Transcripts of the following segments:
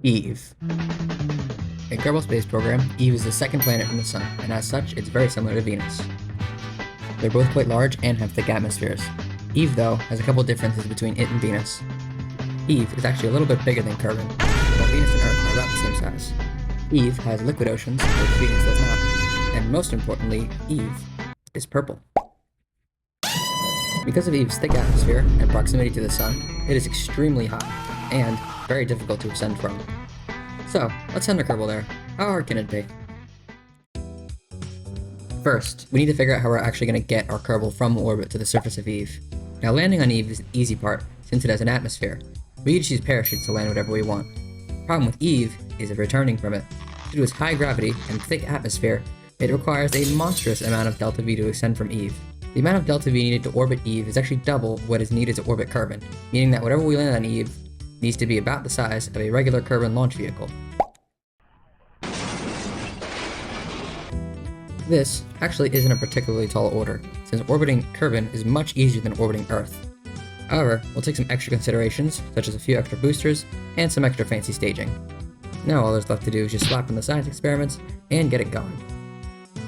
Eve. In Kerbal space program, Eve is the second planet from the Sun, and as such, it's very similar to Venus. They're both quite large and have thick atmospheres. Eve, though, has a couple differences between it and Venus. Eve is actually a little bit bigger than Kerbal, while Venus and Earth are about the same size. Eve has liquid oceans, which Venus does not, and most importantly, Eve is purple. Because of Eve's thick atmosphere and proximity to the Sun, it is extremely hot, and very difficult to ascend from. So, let's send a Kerbal there. How hard can it be? First, we need to figure out how we're actually going to get our Kerbal from orbit to the surface of Eve. Now, landing on Eve is the easy part, since it has an atmosphere. We can just use parachutes to land whatever we want. The problem with Eve is returning from it. Due to its high gravity and thick atmosphere, it requires a monstrous amount of delta V to ascend from Eve. The amount of delta V needed to orbit Eve is actually double what is needed to orbit Kerbin, meaning that whatever we land on Eve needs to be about the size of a regular Kerbin launch vehicle. This actually isn't a particularly tall order, since orbiting Kerbin is much easier than orbiting Earth. However, we'll take some extra considerations, such as a few extra boosters, and some extra fancy staging. Now all there's left to do is just slap in the science experiments, and get it going.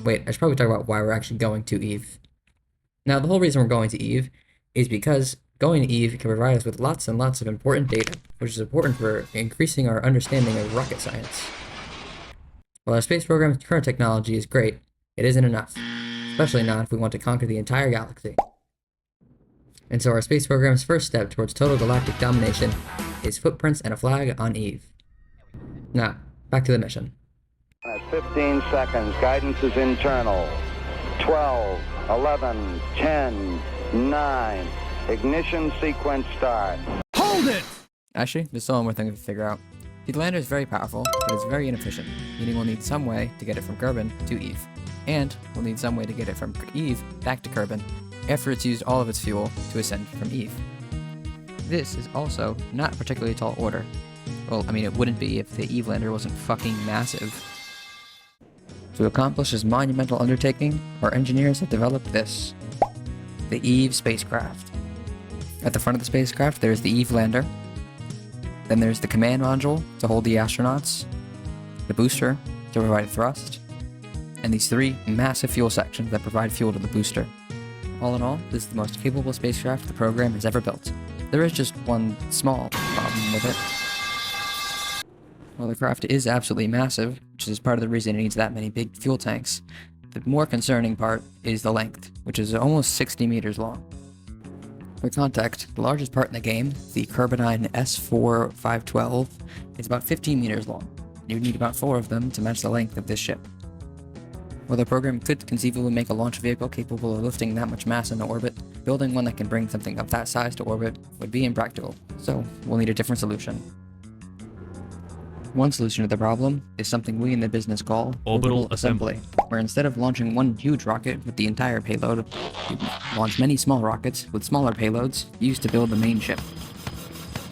Wait, I should probably talk about why we're actually going to Eve. Now, the whole reason we're going to Eve is because going to Eve can provide us with lots and lots of important data, which is important for increasing our understanding of rocket science. While our space program's current technology is great, it isn't enough, especially not if we want to conquer the entire galaxy. And so our space program's first step towards total galactic domination is footprints and a flag on Eve. Now, back to the mission. 15 seconds, guidance is internal. 12, 11, 10, 9, ignition sequence start. Hold it! Actually, there's still one more thing to figure out. The lander is very powerful, but it's very inefficient, meaning we'll need some way to get it from Kerbin to Eve. And we'll need some way to get it from Eve back to Kerbin after it's used all of its fuel to ascend from Eve. This is also not a particularly tall order. Well, I mean, it wouldn't be if the Eve lander wasn't fucking massive. To accomplish this monumental undertaking, our engineers have developed this: the Eve spacecraft. At the front of the spacecraft, there's the Eve lander. Then there's the command module to hold the astronauts, the booster to provide thrust, and these three massive fuel sections that provide fuel to the booster. All in all, this is the most capable spacecraft the program has ever built. There is just one small problem with it. While the craft is absolutely massive, which is part of the reason it needs that many big fuel tanks, the more concerning part is the length, which is almost 60 meters long. For context, the largest part in the game, the Kerbinine S4512, is about 15 meters long. You would need about 4 of them to match the length of this ship. While the program could conceivably make a launch vehicle capable of lifting that much mass into orbit, building one that can bring something of that size to orbit would be impractical, so we'll need a different solution. One solution to the problem is something we in the business call Orbital assembly, where instead of launching one huge rocket with the entire payload, you launch many small rockets with smaller payloads used to build the main ship.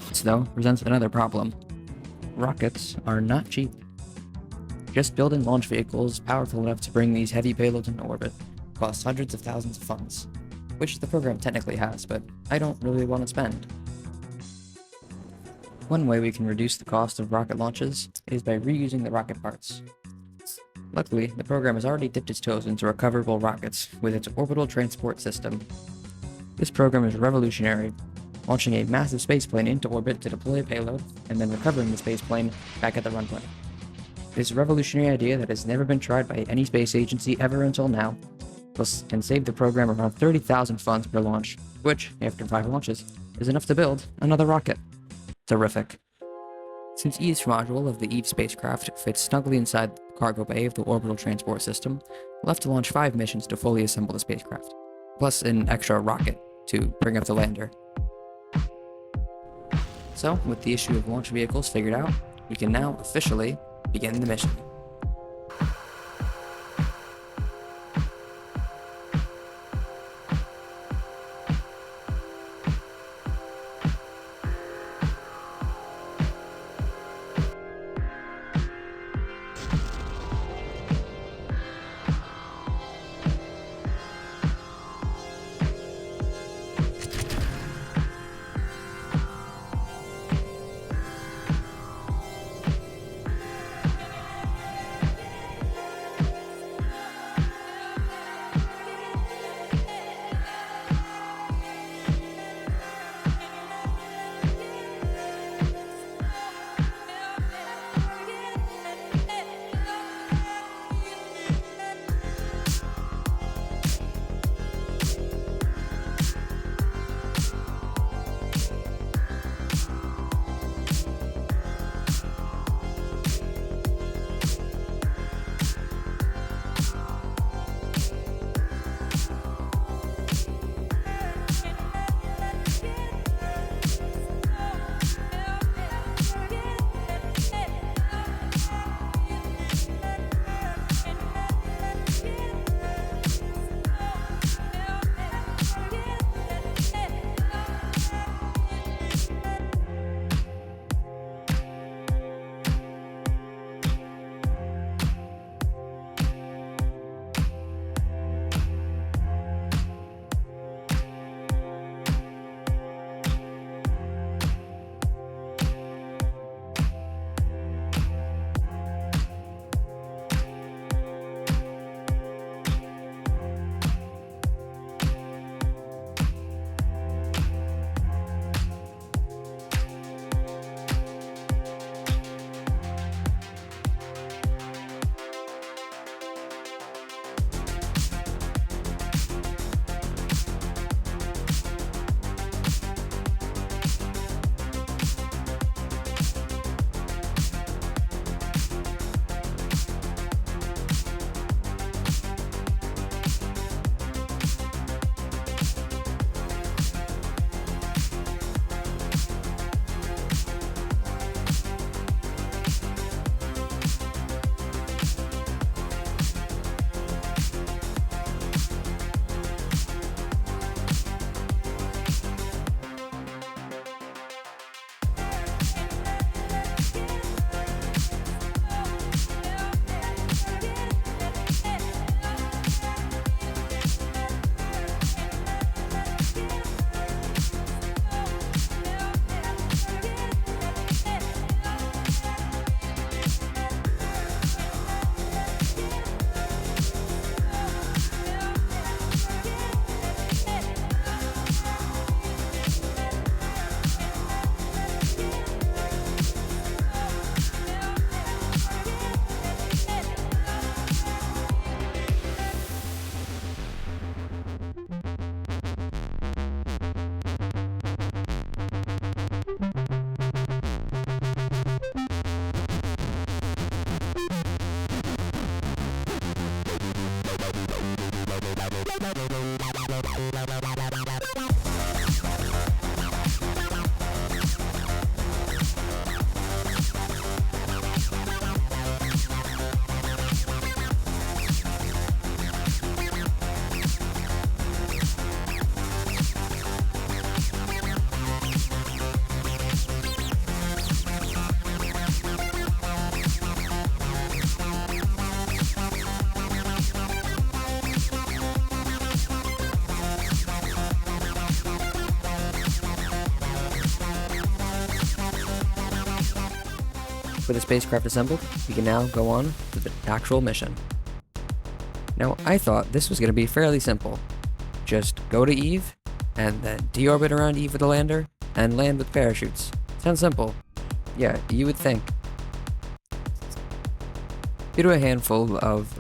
This, though, presents another problem. Rockets are not cheap. Just building launch vehicles powerful enough to bring these heavy payloads into orbit costs hundreds of thousands of funds, which the program technically has, but I don't really want to spend. One way we can reduce the cost of rocket launches is by reusing the rocket parts. Luckily, the program has already dipped its toes into recoverable rockets with its orbital transport system. This program is revolutionary, launching a massive spaceplane into orbit to deploy a payload, and then recovering the spaceplane back at the runway. This revolutionary idea that has never been tried by any space agency ever until now can save the program around 30,000 funds per launch, which, after 5 launches, is enough to build another rocket. Terrific. Since Eve's module of the Eve spacecraft fits snugly inside the cargo bay of the orbital transport system, we'll have to launch 5 missions to fully assemble the spacecraft, plus an extra rocket to bring up the lander. So, with the issue of launch vehicles figured out, we can now officially begin the mission. With the spacecraft assembled, we can now go on to the actual mission. Now, I thought this was going to be fairly simple. Just go to Eve, and then deorbit around Eve with a lander, and land with parachutes. Sounds simple. Yeah, you would think. Due to a handful of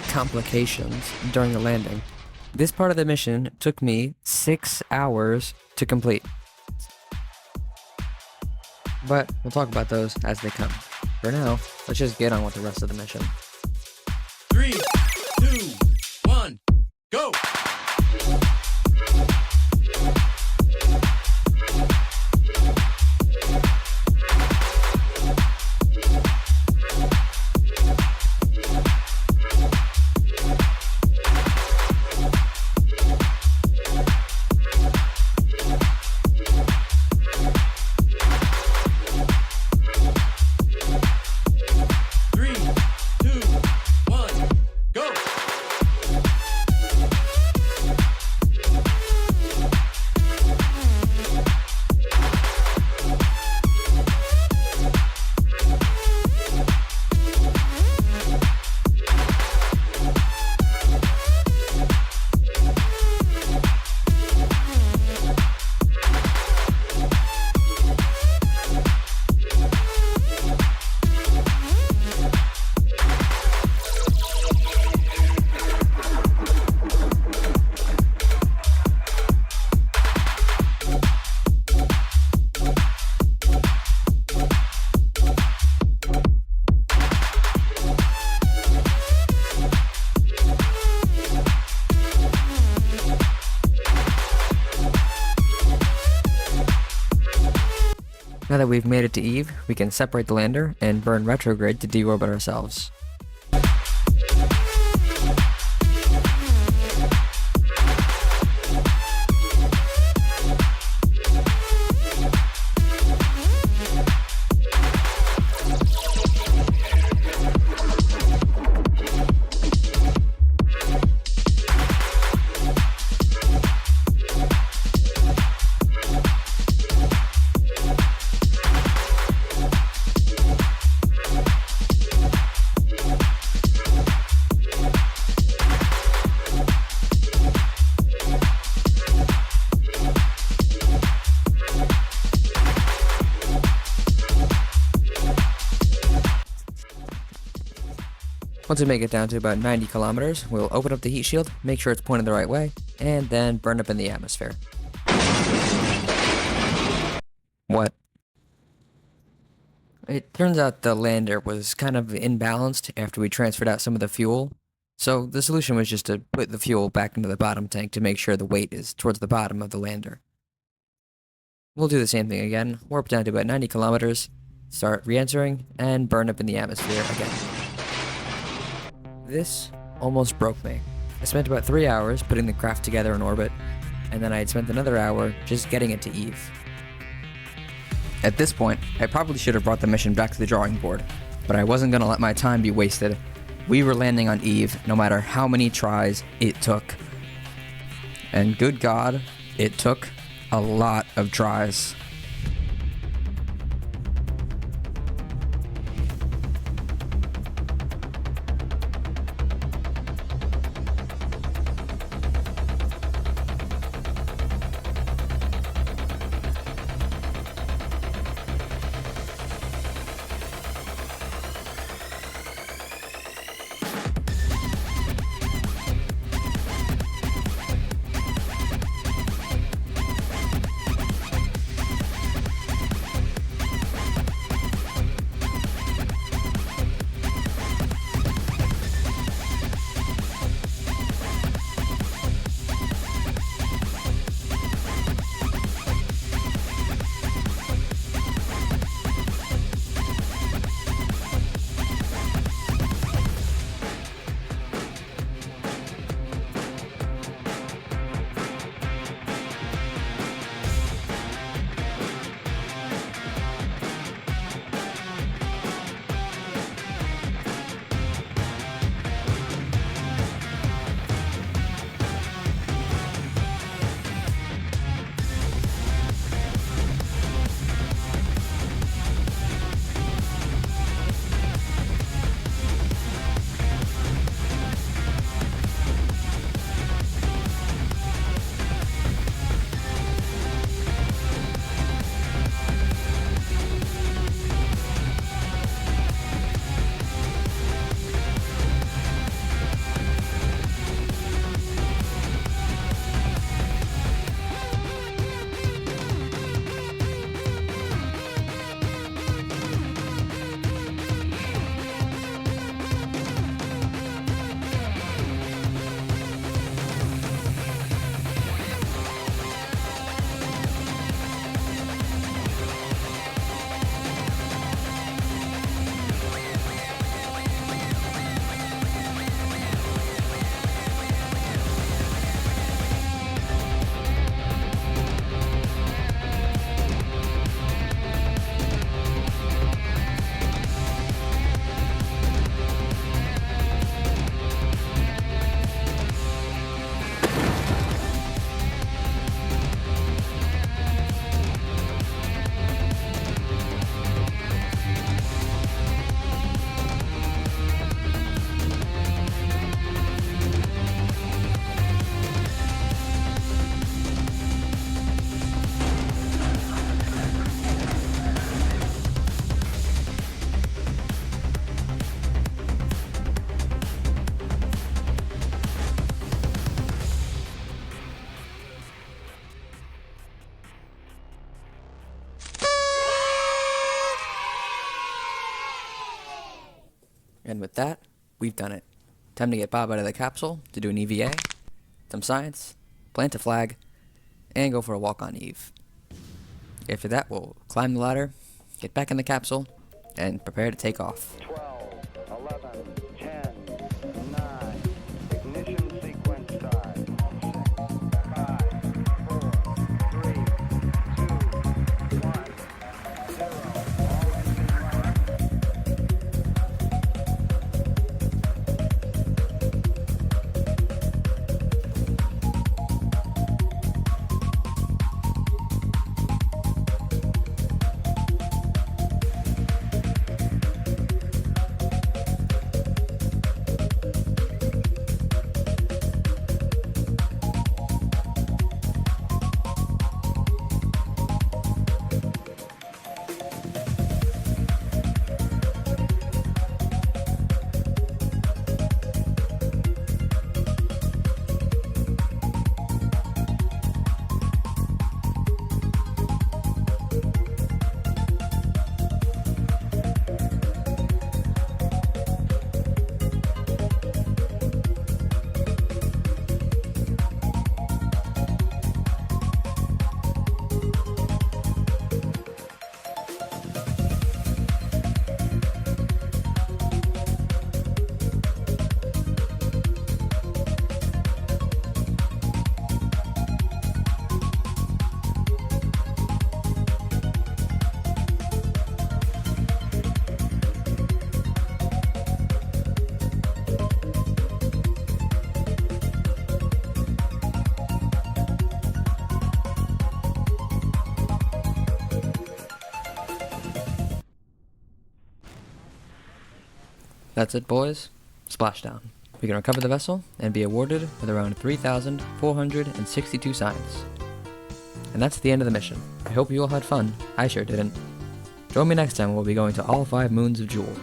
complications during the landing, this part of the mission took me 6 hours to complete. But we'll talk about those as they come. For now, let's just get on with the rest of the mission. 3, 2, 1, go! Now that we've made it to Eve, we can separate the lander and burn retrograde to deorbit ourselves. Once we make it down to about 90 kilometers, we'll open up the heat shield, make sure it's pointed the right way, and then burn up in the atmosphere. What? It turns out the lander was kind of imbalanced after we transferred out some of the fuel, so the solution was just to put the fuel back into the bottom tank to make sure the weight is towards the bottom of the lander. We'll do the same thing again, warp down to about 90 kilometers, start re-entering, and burn up in the atmosphere again. This almost broke me. I spent about 3 hours putting the craft together in orbit, and then I had spent another hour just getting it to Eve. At this point, I probably should have brought the mission back to the drawing board, but I wasn't going to let my time be wasted. We were landing on Eve no matter how many tries it took. And good God, it took a lot of tries. And with that, we've done it. Time to get Bob out of the capsule to do an EVA, some science, plant a flag, and go for a walk on Eve. After that, we'll climb the ladder, get back in the capsule, and prepare to take off. 12, 11, 10, 9, ignition sequence start. 6, 5, 4, 3, 2, 1, 0. All engine running. That's it, boys. Splashdown. We can recover the vessel and be awarded with around 3,462 signs. And that's the end of the mission. I hope you all had fun. I sure didn't. Join me next time when we'll be going to all 5 moons of Jewel.